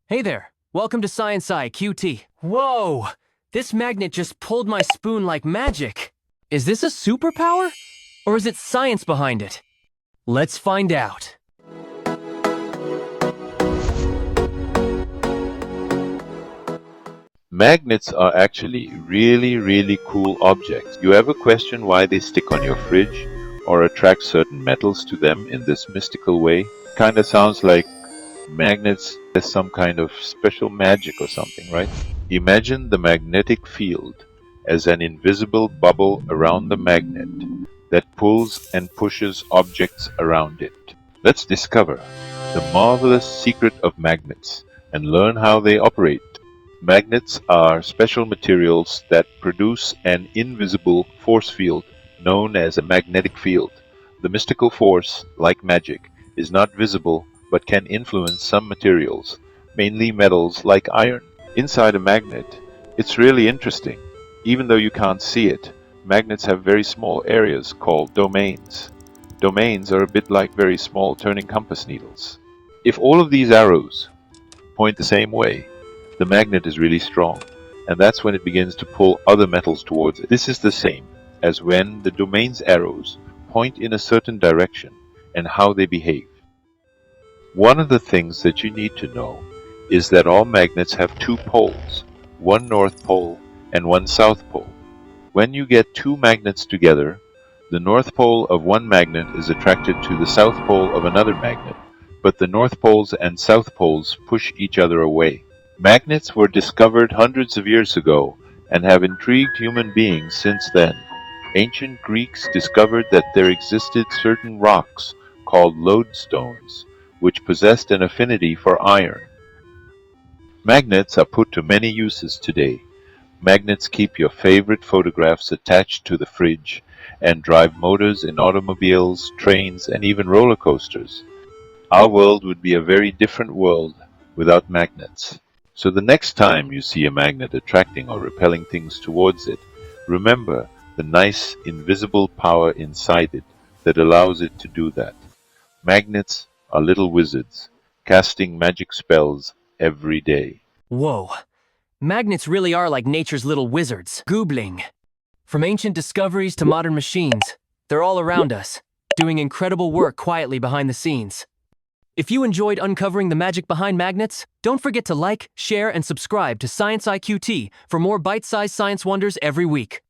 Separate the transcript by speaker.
Speaker 1: Hey there, welcome to ScienceIQT. Whoa! This magnet just pulled my spoon like magic. Is this a superpower? Or is it science behind it? Let's find out.
Speaker 2: Magnets are actually really cool objects. You ever question why they stick on your fridge or attract certain metals to them in this mystical way? Kinda sounds like magnets as some kind of special magic or something, right? Imagine the magnetic field as an invisible bubble around the magnet that pulls and pushes objects around it. Let's discover the marvelous secret of magnets and learn how they operate. Magnets are special materials that produce an invisible force field known as a magnetic field. The mystical force, like magic, is not visible but can influence some materials, mainly metals like iron. Inside a magnet, it's really interesting. Even though you can't see it, magnets have very small areas called domains. Domains are a bit like very small turning compass needles. If all of these arrows point the same way, the magnet is really strong, and that's when it begins to pull other metals towards it. This is the same as when the domain's arrows point in a certain direction and how they behave. One of the things that you need to know is that all magnets have two poles, one north pole and one south pole. When you get two magnets together, the north pole of one magnet is attracted to the south pole of another magnet, but the north poles and south poles push each other away. Magnets were discovered hundreds of years ago and have intrigued human beings since then. Ancient Greeks discovered that there existed certain rocks called lodestones, which possessed an affinity for iron. Magnets are put to many uses today. Magnets keep your favorite photographs attached to the fridge and drive motors in automobiles, trains, and even roller coasters. Our world would be a very different world without magnets. So the next time you see a magnet attracting or repelling things towards it, remember the nice invisible power inside it that allows it to do that. Magnets are little wizards, casting magic spells every day.
Speaker 1: Whoa, magnets really are like nature's little wizards. Googling. From ancient discoveries to modern machines, they're all around us, doing incredible work quietly behind the scenes. If you enjoyed uncovering the magic behind magnets, don't forget to like, share, and subscribe to ScienceIQT for more bite-sized science wonders every week.